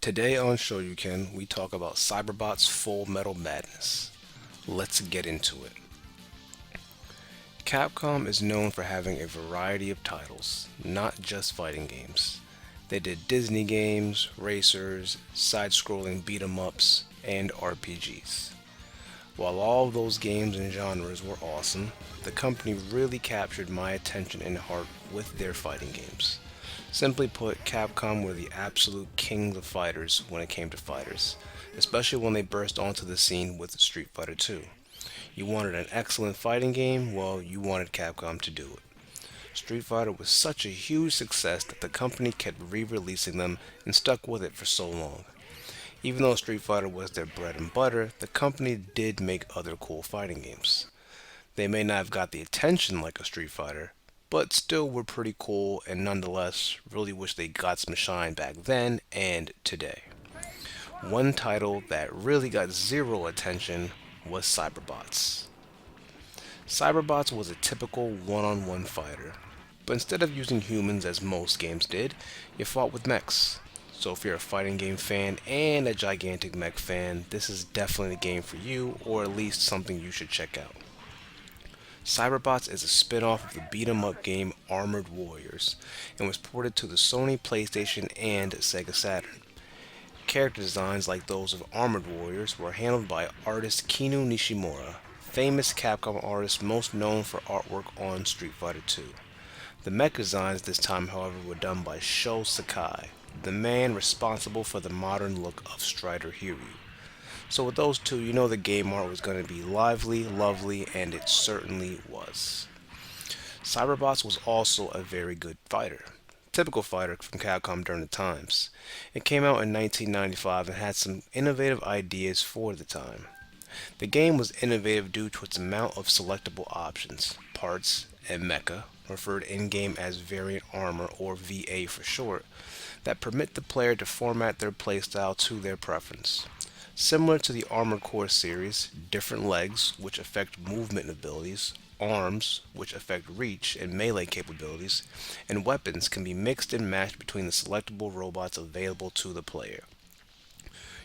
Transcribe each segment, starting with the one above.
Today on Shoryuken, we talk about Cyberbots Full Metal Madness. Let's get into it. Capcom is known for having a variety of titles, not just fighting games. They did Disney games, racers, side scrolling beat 'em ups, and RPGs. While all of those games and genres were awesome, the company really captured my attention and heart with their fighting games. Simply put, Capcom were the absolute kings of fighters when it came to fighters, especially when they burst onto the scene with Street Fighter 2. You wanted an excellent fighting game? Well, you wanted Capcom to do it. Street Fighter was such a huge success that the company kept re releasing them and stuck with it for so long. Even though Street Fighter was their bread and butter, the company did make other cool fighting games. They may not have got the attention like a Street Fighter, but still were pretty cool and nonetheless really wish they got some shine back then and today. One title that really got zero attention was Cyberbots. Cyberbots was a typical one on one fighter, but instead of using humans as most games did, you fought with mechs. So if you're a fighting game fan and a gigantic mech fan, this is definitely the game for you, or at least something you should check out. Cyberbots is a spin-off of the beat 'em up game Armored Warriors and was ported to the Sony PlayStation and Sega Saturn. Character designs like those of Armored Warriors were handled by artist Kinu Nishimura, famous Capcom artist most known for artwork on Street Fighter 2. The mech designs this time, however, were done by Sho Sakai, the man responsible for the modern look of Strider Hiryu. So with those two, you know the game art was going to be lively, lovely, and it certainly was. Cyberbots was also a very good fighter. Typical fighter from Capcom during the times. It came out in 1995 and had some innovative ideas for the time. The game was innovative due to its amount of selectable options, parts, and mecha, referred in-game as variant armor or VA for short, that permit the player to format their playstyle to their preference. Similar to the Armored Core series, different legs, which affect movement abilities, arms, which affect reach and melee capabilities, and weapons can be mixed and matched between the selectable robots available to the player.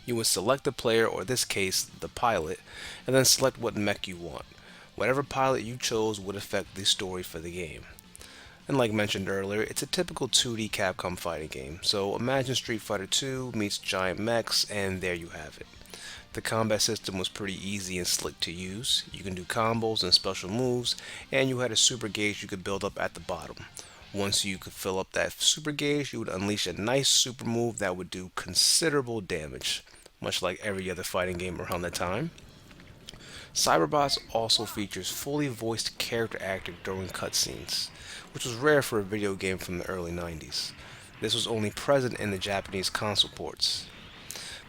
You would select the player, or in this case, the pilot, and then select what mech you want. Whatever pilot you chose would affect the story for the game. And like mentioned earlier, it's a typical 2D Capcom fighting game, so imagine Street Fighter 2 meets giant mechs, and there you have it. The combat system was pretty easy and slick to use. You can do combos and special moves, and you had a super gauge you could build up at the bottom. Once you could fill up that super gauge, you would unleash a nice super move that would do considerable damage, much like every other fighting game around that time. Cyberbots also features fully voiced character acting during cutscenes, which was rare for a video game from the early 90s. This was only present in the Japanese console ports.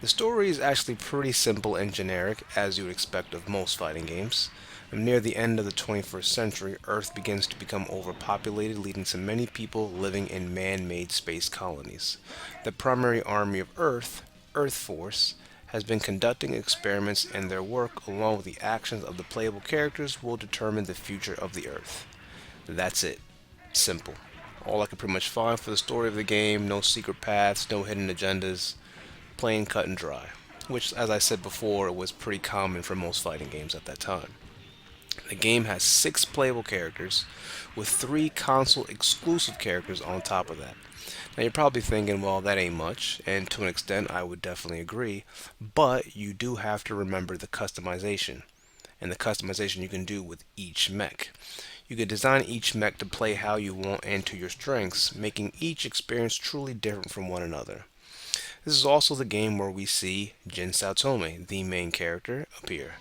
The story is actually pretty simple and generic, as you would expect of most fighting games. Near the end of the 21st century, Earth begins to become overpopulated, leading to many people living in man made space colonies. The primary army of Earth, Earth Force, has been conducting experiments, and their work, along with the actions of the playable characters, will determine the future of the Earth. That's it. Simple. All I could pretty much find for the story of the game, no secret paths, no hidden agendas, plain cut and dry. Which, as I said before, was pretty common for most fighting games at that time. The game has 6 playable characters, with 3 console exclusive characters on top of that. Now you're probably thinking, well, that ain't much, and to an extent I would definitely agree, but you do have to remember the customization, and the customization you can do with each mech. You can design each mech to play how you want and to your strengths, making each experience truly different from one another. This is also the game where we see Jin Saotome, the main character, appear.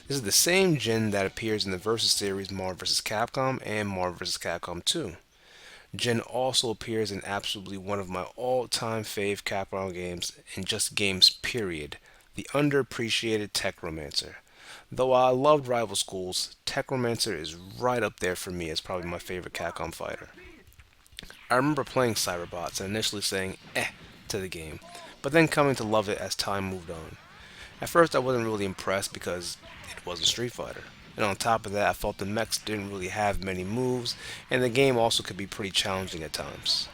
This is the same Jin that appears in the Versus series Marvel vs. Capcom and Marvel vs. Capcom 2. Jin also appears in absolutely one of my all-time fave Capcom games, and just games period, the underappreciated Techromancer. Though I loved Rival Schools, Techromancer is right up there for me as probably my favorite Capcom fighter. I remember playing Cyberbots and initially saying to the game, but then coming to love it as time moved on. At first I wasn't really impressed because it wasn't Street Fighter. And on top of that, I felt the mechs didn't really have many moves, and the game also could be pretty challenging at times.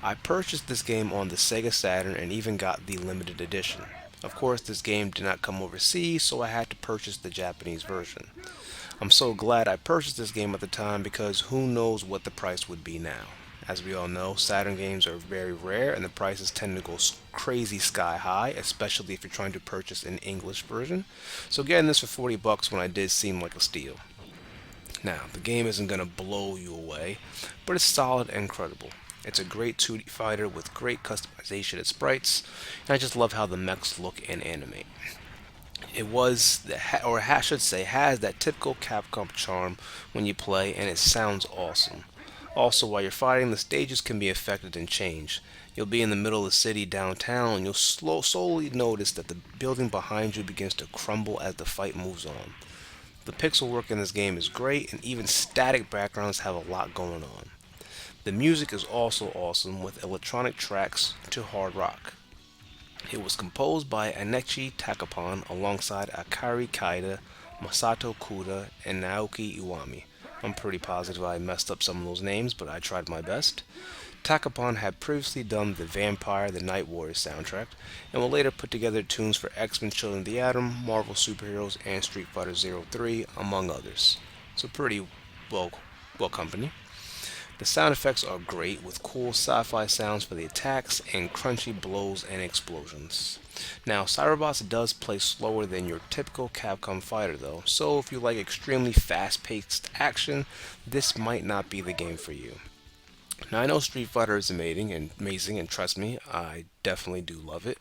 I purchased this game on the Sega Saturn and even got the limited edition. Of course, this game did not come overseas, so I had to purchase the Japanese version. I'm so glad I purchased this game at the time because who knows what the price would be now. As we all know, Saturn games are very rare and the prices tend to go crazy sky high, especially if you're trying to purchase an English version. So getting this for 40 bucks when I did seemed like a steal. Now, the game isn't going to blow you away, but it's solid and credible. It's a great 2D fighter with great customization and sprites, and I just love how the mechs look and animate. It was, or I should say, has that typical Capcom charm when you play, and it sounds awesome. Also, while you're fighting, the stages can be affected and changed. You'll be in the middle of the city downtown, and you'll slowly notice that the building behind you begins to crumble as the fight moves on. The pixel work in this game is great, and even static backgrounds have a lot going on. The music is also awesome, with electronic tracks to hard rock. It was composed by Anichi Takapon alongside Akari Kaida, Masato Kuda, and Naoki Iwami. I'm pretty positive I messed up some of those names, but I tried my best. Takapon had previously done the Vampire the Night Warriors soundtrack, and will later put together tunes for X-Men Children of the Atom, Marvel Superheroes, and Street Fighter 03, among others. So pretty well, well company. The sound effects are great, with cool sci-fi sounds for the attacks and crunchy blows and explosions. Now, Cyberbots does play slower than your typical Capcom fighter though, so if you like extremely fast-paced action, this might not be the game for you. Now, I know Street Fighter is amazing, and trust me, I definitely do love it,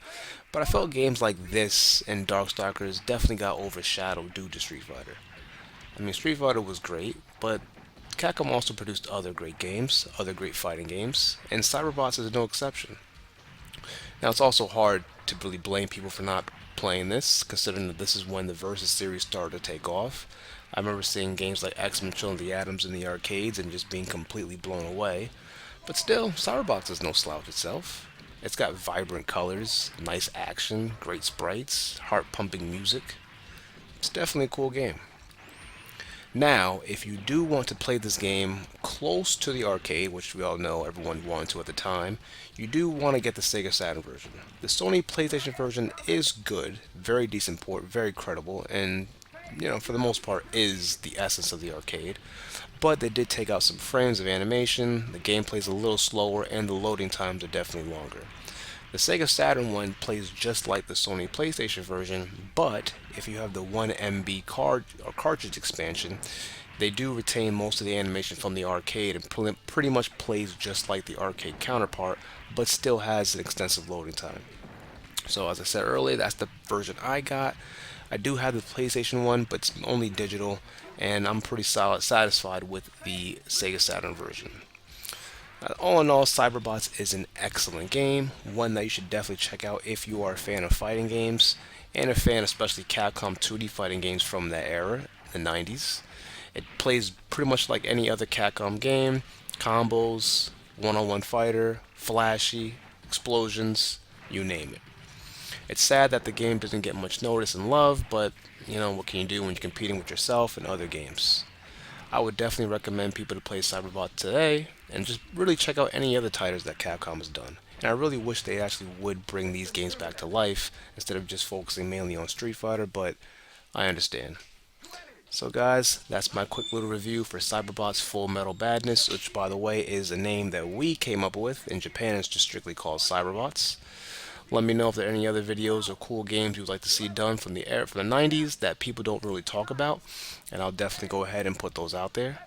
but I felt games like this and Darkstalkers definitely got overshadowed due to Street Fighter. I mean, Street Fighter was great, but Capcom also produced other great games, other great fighting games, and Cyberbots is no exception. Now, it's also hard to really blame people for not playing this, considering that this is when the Versus series started to take off. I remember seeing games like X-Men Children of the Atoms in the arcades and just being completely blown away. But still, Cyberbots is no slouch itself. It's got vibrant colors, nice action, great sprites, heart-pumping music. It's definitely a cool game. Now, if you do want to play this game close to the arcade, which we all know everyone wanted to at the time, you do want to get the Sega Saturn version. The Sony PlayStation version is good, very decent port, very credible, and for the most part, is the essence of the arcade. But they did take out some frames of animation, the gameplay is a little slower, and the loading times are definitely longer. The Sega Saturn one plays just like the Sony PlayStation version, but if you have the 1MB card or cartridge expansion, they do retain most of the animation from the arcade and pretty much plays just like the arcade counterpart, but still has an extensive loading time. So as I said earlier, that's the version I got. I do have the PlayStation one, but it's only digital, and I'm pretty satisfied with the Sega Saturn version. All in all, Cyberbots is an excellent game, one that you should definitely check out if you are a fan of fighting games, and a fan especially Capcom 2D fighting games from that era, the 90s. It plays pretty much like any other Capcom game, combos, one-on-one fighter, flashy, explosions, you name it. It's sad that the game doesn't get much notice and love, but what can you do when you're competing with yourself and other games? I would definitely recommend people to play Cyberbot today and just really check out any other titles that Capcom has done. And I really wish they actually would bring these games back to life instead of just focusing mainly on Street Fighter, but I understand. So guys, that's my quick little review for Cyberbots Full Metal Madness, which by the way is a name that we came up with. In Japan it's just strictly called Cyberbots. Let me know if there are any other videos or cool games you'd like to see done from the era, from the 90s that people don't really talk about, and I'll definitely go ahead and put those out there.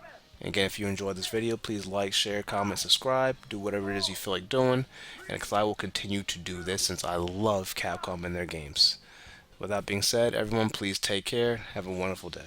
And again, if you enjoyed this video, please like, share, comment, subscribe, do whatever it is you feel like doing, and because I will continue to do this since I love Capcom and their games. With that being said, everyone please take care, have a wonderful day.